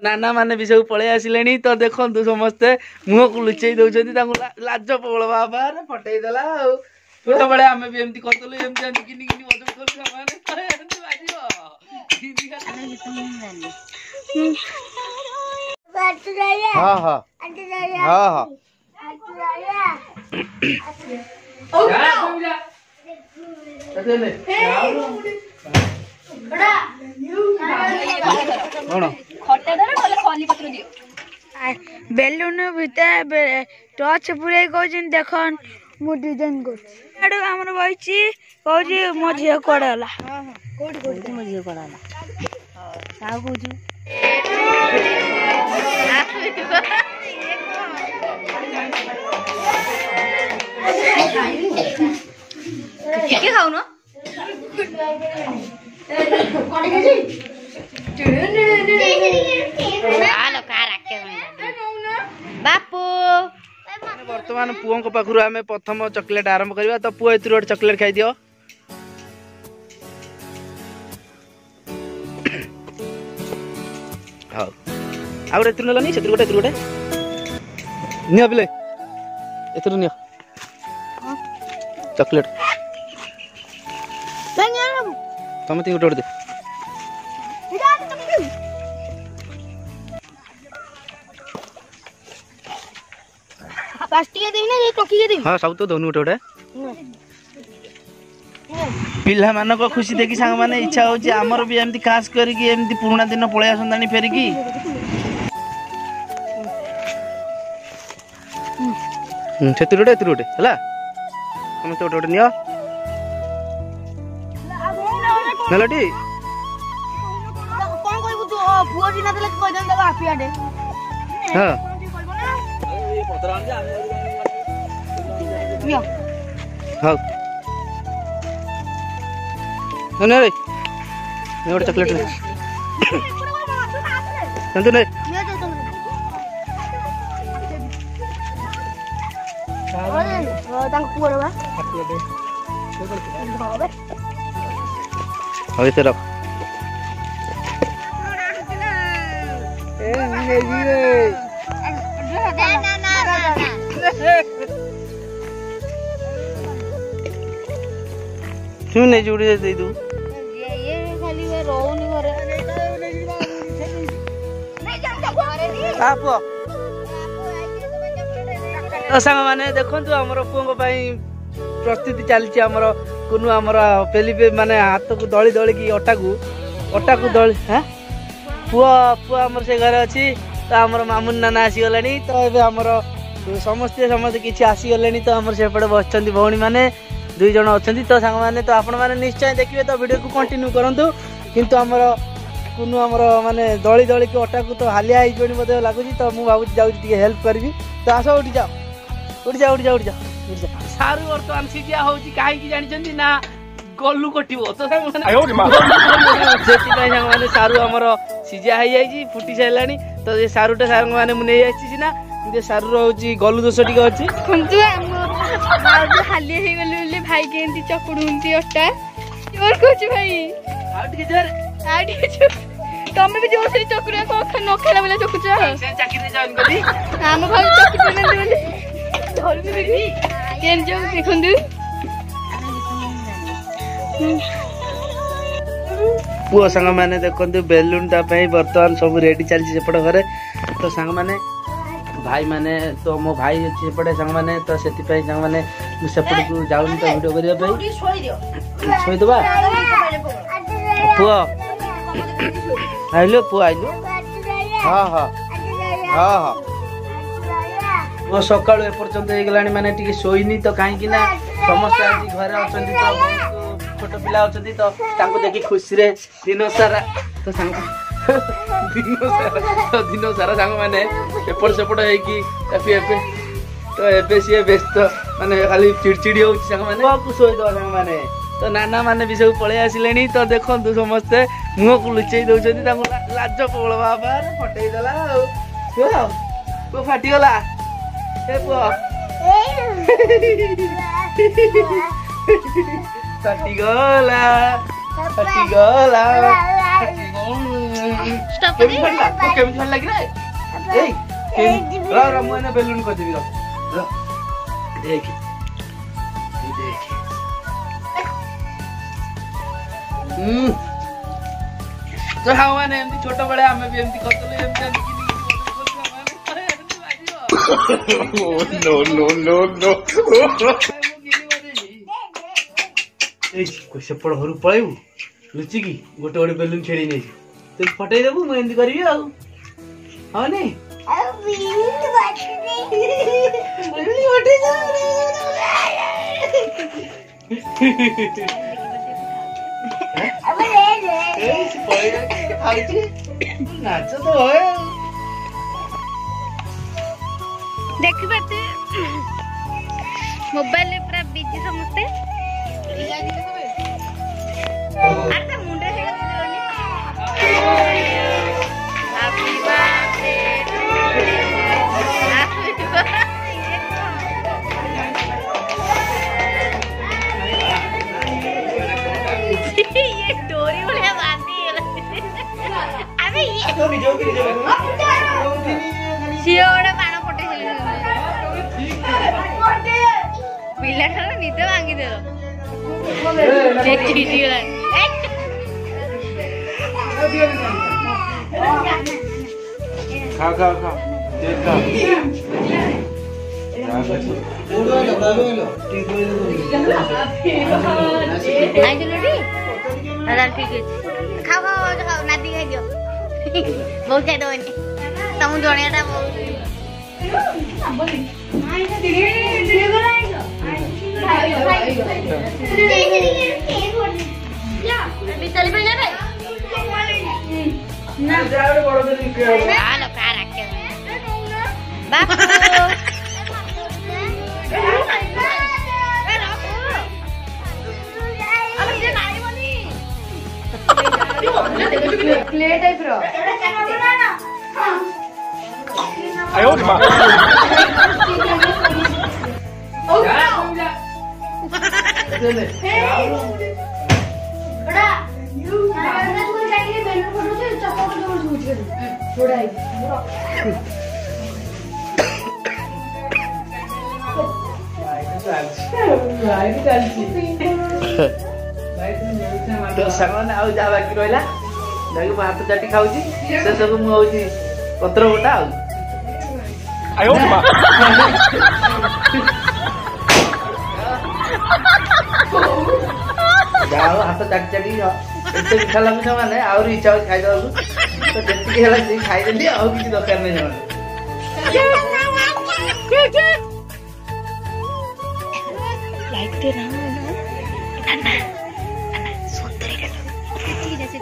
नाना माने भी सब पलि आसिले तो देखु समस्ते मुह को लुचई दौरान लाज प्रबल बाबा फटई देला छोट बड़े आम भी एमती करतलु बेलून भितर टच पूरे कहन देख मु डिजाइन कर बही कह मो झील कड़े गला कौटी मो झील कड़े गला खाऊन बापू बर्तमान पुओं पाखु आम प्रथम चॉकलेट आरंभ करवा तो पुओ ए गोटे चॉकलेट खाई दियो हाँ आ गोटे नानी से गोटे गोटे नियो पिले एथुरु नियो चॉकलेट तुम तीन गोटे दे प्लास्टिक देबी ना ये टोकी के देबी हां सब तो दोनों गोटे पिला मान को खुशी देखी सांग माने इच्छा होची हमर भी एमती खास करी कि एमती पुराना दिन पळे आसंदानी फेरी की सेतु रोटे हला हम तो रोटे नियो नलटी कोन कहबू तू पुओ दिना देले कह दन देबा पियाडे हां नियो हां नहीं रे ये चॉकलेट ले संतु नहीं अभी से रख क्यों नहीं जुड़ी दे दू सांग मैंने देखु आमर पुओं प्रस्तुति चली कुनु आमर पेली माने हाथ को दली दली की अटा को दली हाँ पुआ पुआ आमर से घर अच्छी तो आमर मामुन नाना आसीगला तो ये आमर समस्ते समस्ते किसी आसीगले तो आमर सेपटे बस भौणी मैंने दुई जन अच्छा तो सांग मैंने तो आपण मैंने निश्चय देखिए तो वीडियो को कंटिन्यू करूँ किंतु आमर कुनु आमर माने दली दली की अटा को तो हालिया मत लगुच तो मुझे भाव जाऊँगी हेल्प करी तो आस उठी जाओ उठी जाओ सारू बर्तमान सीझा हो कहीं जानते ना गलु कटो तो मैंने सारू आमर सीझा हो जाए फुटी सारा तो ये सारूटा सार मैंने मुझे सीना सारू रोचे गलु दोष टी अच्छी हालिया भाई के चकुड़ी अटा जोर कह भाई तमें भी जोर से चकुड़ी न खेला बेला चकुच आम भाई चकुट देखु पुओ सांग मैंने देखु बेलून बर्तमान सब रेडी चलती सेपट घरे तो सांग मैंने भाई माने तो मो भाई अच्छे सेपटे सांग मैंने तो से सांग मैंने सेपट को जाऊनी तो वीडियो करने शोदबा पुओ आइलो पुओ आइलो हाँ हाँ हाँ हाँ वो सका एपर्यंत होगा माने टी शोनी तो कहीं समस्त आज घर अच्छा तो छोट पिला अच्छा तो देखी खुशी रे दिन सारा तो दिन सारा सांग मैंने एपट सेपट होगी तो एबे सी व्यस्त माने खाली चिड़चिड़ी हो शोदे सांग मैंने तो नाना माने भी सब पलि आसिले तो देखु समस्ते मुह को लुचई दौरान लाज प्रबल बाबा फटई देला पुओ फाटीगला ए पुओ फाटीगला फाटीगला स्टॉप केमी छाड़ला तो केमी छाड़ला कि रे एई रा मु एने बेलून कर देबी रा देख देख तो हाँ मैंने एमती छोट बड़े हमें भी एमती करते ले एमती नो को सेपड़ घर पळेबू लुचि की गोटे गोटे बेलून छेड़ी नहीं तू फटई देबू मैं एमती करबी आ हां नहीं नाच तो देखी पाते मोबाइल में पूरा बिजी समझते अरे मुंडे से हैप्पी बर्थडे टू यू ये डोरी वाले बांधी है अबे ये सियोड़ा पाना पटे पिला ठार निते भांगी देलो एक चीटी गला खा खा खा देख खा आई चलो डी दादा ठीक है खाओ खाओ खाओ नाती खाई दियो बहुत खाई दो तुम जणियाटा बहुत चली पे जाबे ना जाओ बड़ दिन के हालो का रखे बाप क्ले टाइप रो आयो मा ओ बड़ा यू ना को जाके बेलून फोटो से चप्पल को छूट के थोड़ा ही तो सामान आउ जा बाकी रहला जाके भात चाटी खाउची से सब मु आउची पत्र गोटा आयो मा जाओ हाथ चाटी चाटी एते मिठा लागुछ माने आउरी इच्छा खाइ दबु तो जेति हेला से खाइ देली आउ किछि दरकार नै जमा लाइट दे ना ना सुंदर है ठीक जैसे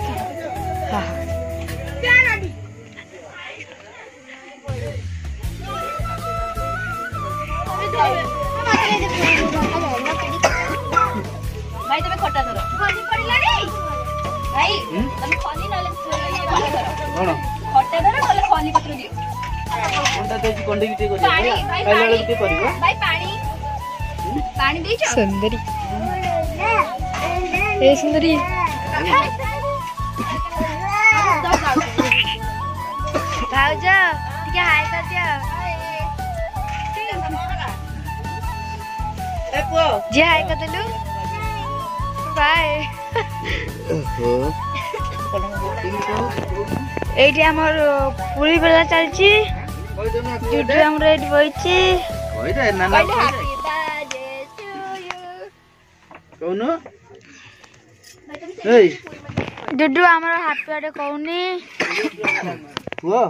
हां क्या नानी भाई तुम्हें खट्टा धरो खनी पड़ला रे भाई तुम खनी नाले कोन खट्टा धरो बोले खनी पत्र दियो कोनटा देजी कोंडी की करियो पानी भाई पहले की करियो भाई पानी पानी देछो सुंदरी ए सुंदरी भाउजा ठीक हाय कर दिया ए पुओ जी हाय कर देलु बाय ओहो एठी हमर पूरी बेला चलची जुडू हमर एठी बइची कोइ दे नाना हैप्पी बर्थडे टू यू कोनु एई जुडू हमर हैप्पी बर्थडे कहउनी पुओ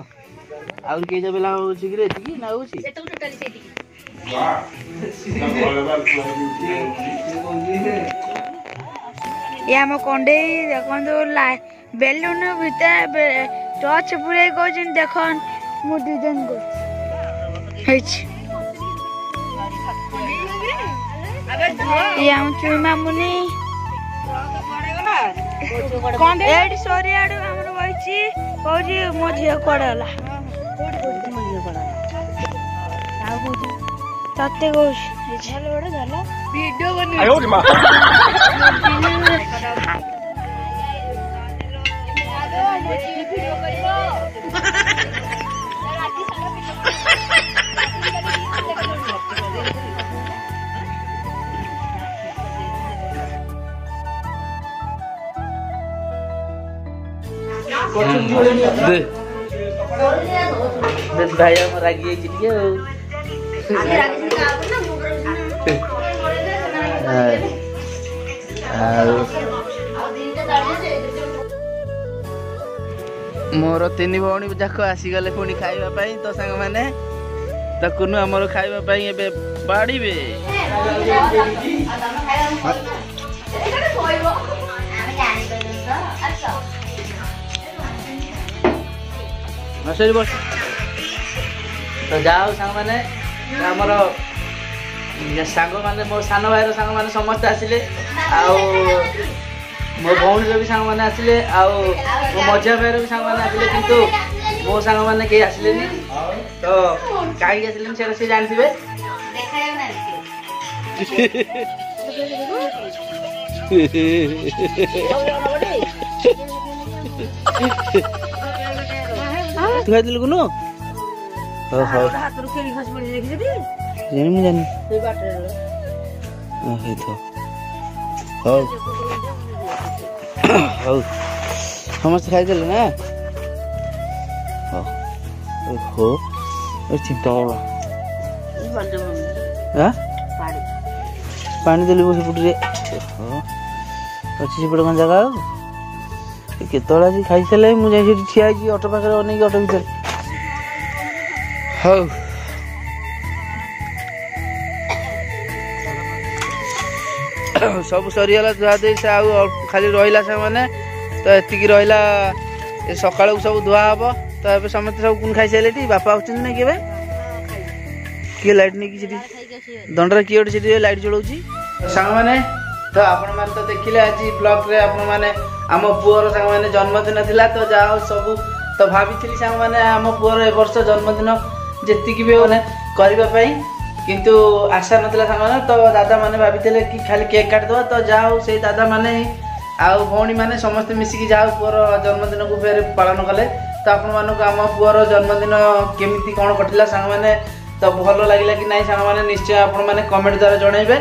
आउर के जबेला होछि कि रे कि ना होछि से तो टोटली सेठी ये हम कंडे देखन तो बेलून भीतर टच पुरे कोजन देखन मु डिजाइन को हेच ये हम चुई मामुनी कंडे एडी सॉरी आडू हमर बइची कहजी मो झिया कोडला तते गोश झल बड़ झल वीडियो बनी आयो रे मां वीडियो भाई हम रागी ଟିକେ मोर 3 भौणी जाक आसीगले पुणी खाइबा तो सांग मैंने तो कुनु आमर खाइबा बाड़ीबे बस तो जाओ सांग मैंने आमर सांग मैंने मो सान भाई सांग मैंने समस्त आसिले मो भौणी भी सांग मैंने आसिले मो मझिया भाई भी सांग मैंने आसिले किंतु मो सांग मैंने कहीं आसिले तो कहीं आसिले से जानते दिल कुनु समस्त खाई ना चिंता पानी देली सेपटे अच्छी सेपटे कौन जगह केतल आज खाई सारे मुझे ठिया ऑटो पाखे अनेक ऑटो भर हौ सब सरीगला धुआ धुई से खाली रहा से मैंने तो एति रहा सका सब धुआ हम तो ये समस्त सब कौन खाई सारे बापा आउट ना कि किए लाइट नहीं दंडर किए गोटे लाइट चलाऊँगी सांग मैंने तो आपण मैंने तो देखिले आज ब्लॉग रे आपण मैंने आम पुअर सांग मैंने जन्मदिन थिला तो जाओ सब तो भाभी सांग मैंने आम पुअर ए वर्ष जन्मदिन जी भी मैंने करने किंतु आशा नाला सांग मैंने तो दादा मैंने भाभी कि खाली केक काटिदेवा तो जाओ से दादा मैंने आउ भौणी मैंने समस्त मिसिकी जाओ पुअर जन्मदिन को फेर पालन कले तो आपण मानक आम पुअर जन्मदिन केमिति कौन कटिला सांग मैंने तो भल लगे कि नहीं सांग मैंने निश्चय आपण मैंने कमेंट द्वारा जनइबे।